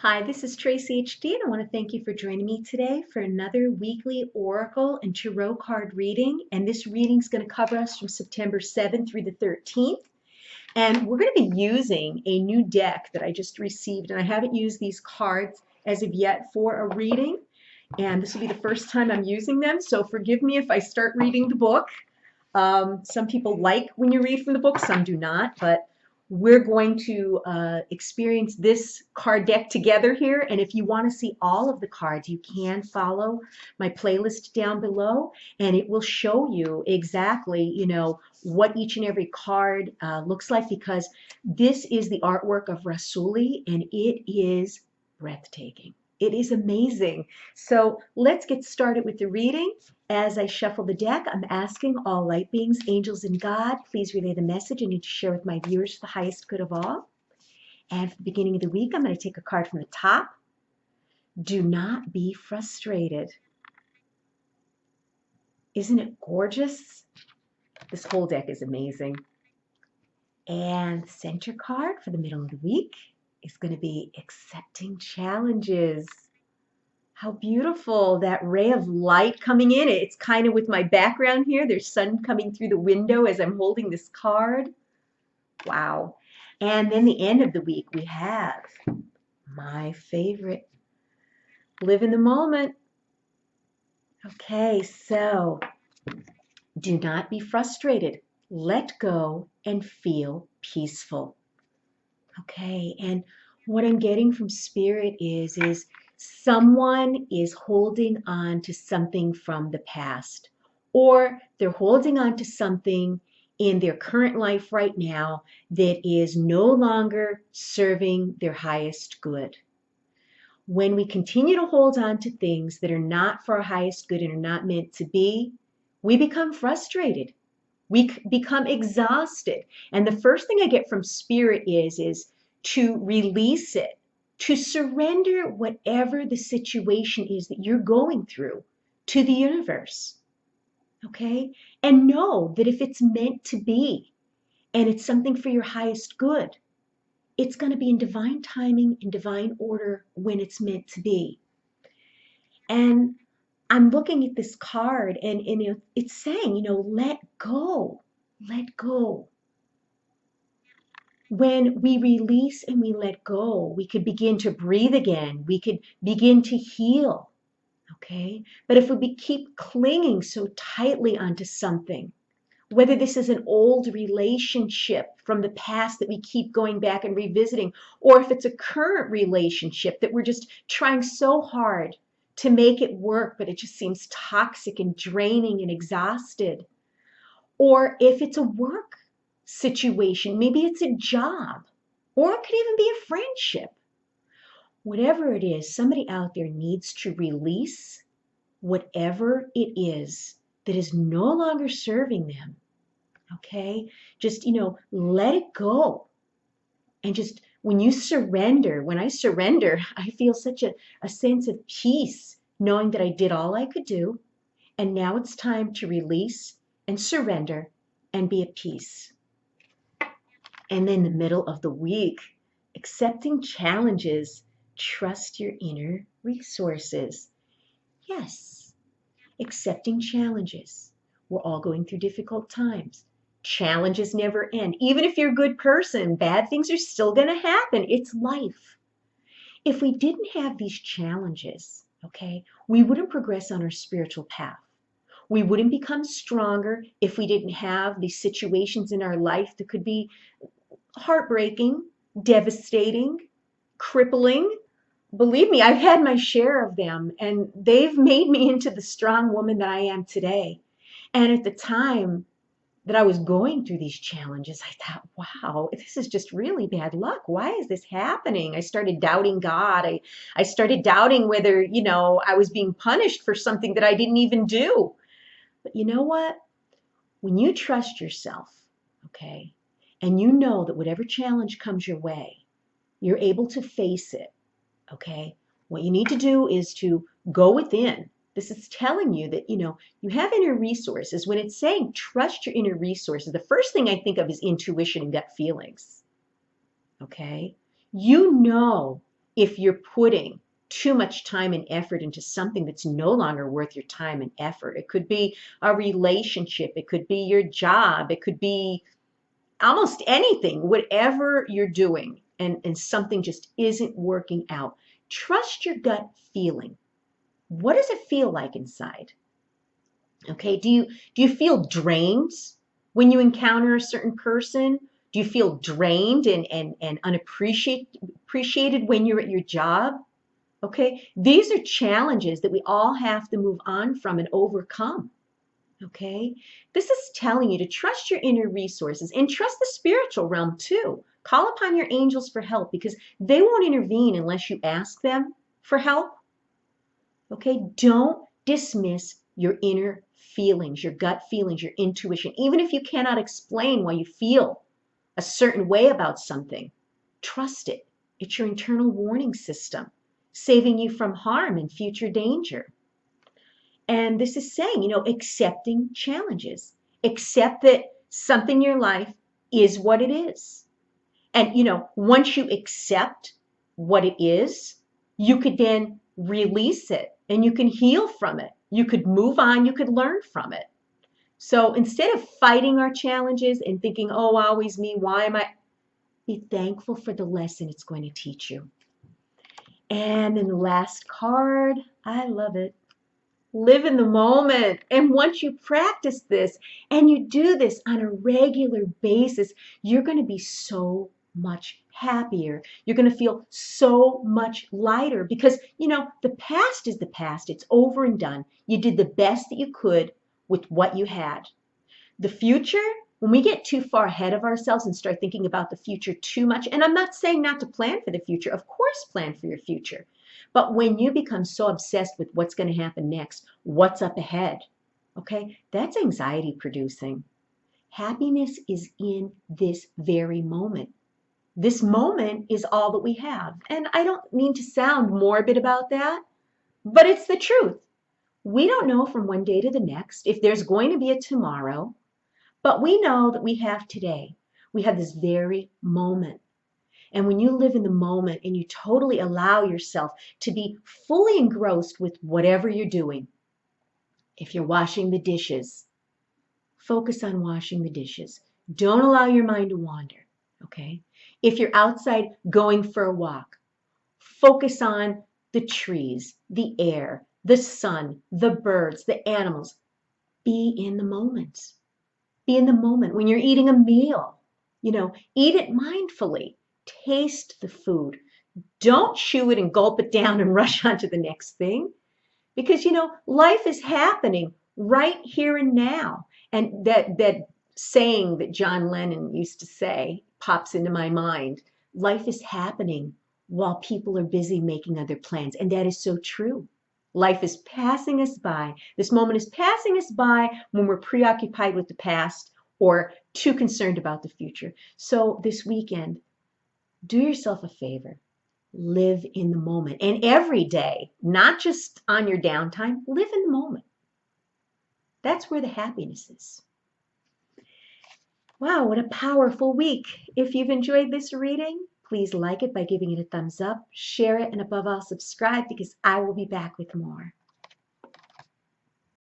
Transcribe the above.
Hi, this is Tracy HD, and I want to thank you for joining me today for another weekly Oracle and Tarot card reading. And this reading is going to cover us from September 7th through the 13th. And we're going to be using a new deck that I just received, and I haven't used these cards as of yet for a reading. And this will be the first time I'm using them, so forgive me if I start reading the book. Some people like when you read from the book, some do not, but we're going to experience this card deck together here. And if you want to see all of the cards, you can follow my playlist down below, and it will show you exactly, what each and every card looks like, because this is the artwork of Rasuli, and it is breathtaking. It is amazing. So let's get started with the reading. As I shuffle the deck, I'm asking all light beings, angels, and God, please relay the message I need to share with my viewers for the highest good of all. And for the beginning of the week, I'm going to take a card from the top. Do not be frustrated. Isn't it gorgeous? This whole deck is amazing. And the center card for the middle of the week is going to be accepting challenges. How beautiful, that ray of light coming in. It's kind of with my background here. There's sun coming through the window as I'm holding this card. Wow. And then the end of the week, we have my favorite, live in the moment. Okay, so do not be frustrated. Let go and feel peaceful. Okay, and what I'm getting from Spirit is someone is holding on to something from the past, or they're holding on to something in their current life right now that is no longer serving their highest good. When we continue to hold on to things that are not for our highest good and are not meant to be, we become frustrated. We become exhausted. And the first thing I get from Spirit is to release it, to surrender whatever the situation is that you're going through to the universe. Okay? And know that if it's meant to be and it's something for your highest good, it's going to be in divine timing, in divine order when it's meant to be. And I'm looking at this card, and it's saying, let go, let go. When we release and we let go, we could begin to breathe again. We could begin to heal, okay? But if we keep clinging so tightly onto something, whether this is an old relationship from the past that we keep going back and revisiting, or if it's a current relationship that we're just trying so hard to make it work, but it just seems toxic and draining and exhausted, or if it's a work situation, maybe it's a job, or it could even be a friendship. Whatever it is, somebody out there needs to release whatever it is that is no longer serving them. Okay? Just, let it go. And just when you surrender, when I surrender, I feel such a sense of peace knowing that I did all I could do. And now it's time to release and surrender and be at peace. And then the middle of the week, accepting challenges, trust your inner resources. Yes, accepting challenges. We're all going through difficult times. Challenges never end. Even if you're a good person, bad things are still going to happen. It's life. If we didn't have these challenges, okay, we wouldn't progress on our spiritual path. We wouldn't become stronger if we didn't have these situations in our life that could be heartbreaking, devastating, crippling. Believe me, I've had my share of them, and they've made me into the strong woman that I am today. And at the time that I was going through these challenges, I thought, wow, this is just really bad luck. Why is this happening? I started doubting God. I started doubting whether, I was being punished for something that I didn't even do. But you know what? When you trust yourself, okay, and you know that whatever challenge comes your way, you're able to face it, okay? What you need to do is to go within. This is telling you that, you have inner resources. When it's saying trust your inner resources, the first thing I think of is intuition and gut feelings, okay? You know if you're putting too much time and effort into something that's no longer worth your time and effort. It could be a relationship, it could be your job, it could be almost anything, whatever you're doing, and something just isn't working out. Trust your gut feeling. What does it feel like inside? Okay, do you feel drained when you encounter a certain person? Do you feel drained and unappreciated when you're at your job? Okay, these are challenges that we all have to move on from and overcome. Okay, this is telling you to trust your inner resources and trust the spiritual realm too. Call upon your angels for help because they won't intervene unless you ask them for help. Okay, don't dismiss your inner feelings, your gut feelings, your intuition. Even if you cannot explain why you feel a certain way about something, trust it. It's your internal warning system, saving you from harm and future danger. And this is saying, accepting challenges. Accept that something in your life is what it is. And, once you accept what it is, you could then release it and you can heal from it. You could move on, you could learn from it. So instead of fighting our challenges and thinking, oh, always me, why am I? Be thankful for the lesson it's going to teach you. And then the last card, I love it. Live in the moment. And once you practice this and you do this on a regular basis, you're going to be so much happier. You're going to feel so much lighter because, the past is the past. It's over and done. You did the best that you could with what you had. The future, when we get too far ahead of ourselves and start thinking about the future too much, and I'm not saying not to plan for the future, of course, plan for your future. But when you become so obsessed with what's going to happen next, what's up ahead, okay, that's anxiety producing. Happiness is in this very moment. This moment is all that we have. And I don't mean to sound morbid about that, but it's the truth. We don't know from one day to the next if there's going to be a tomorrow, but we know that we have today. We have this very moment. And when you live in the moment and you totally allow yourself to be fully engrossed with whatever you're doing, if you're washing the dishes, focus on washing the dishes. Don't allow your mind to wander, okay? If you're outside going for a walk, focus on the trees, the air, the sun, the birds, the animals. Be in the moment. Be in the moment. When you're eating a meal, eat it mindfully. Taste the food. Don't chew it and gulp it down and rush on to the next thing. Because, life is happening right here and now. And that saying that John Lennon used to say pops into my mind. Life is happening while people are busy making other plans. And that is so true. Life is passing us by. This moment is passing us by when we're preoccupied with the past or too concerned about the future. So this weekend, do yourself a favor. Live in the moment. And every day, not just on your downtime, live in the moment. That's where the happiness is. Wow, what a powerful week. If you've enjoyed this reading, please like it by giving it a thumbs up, share it, and above all, subscribe because I will be back with more.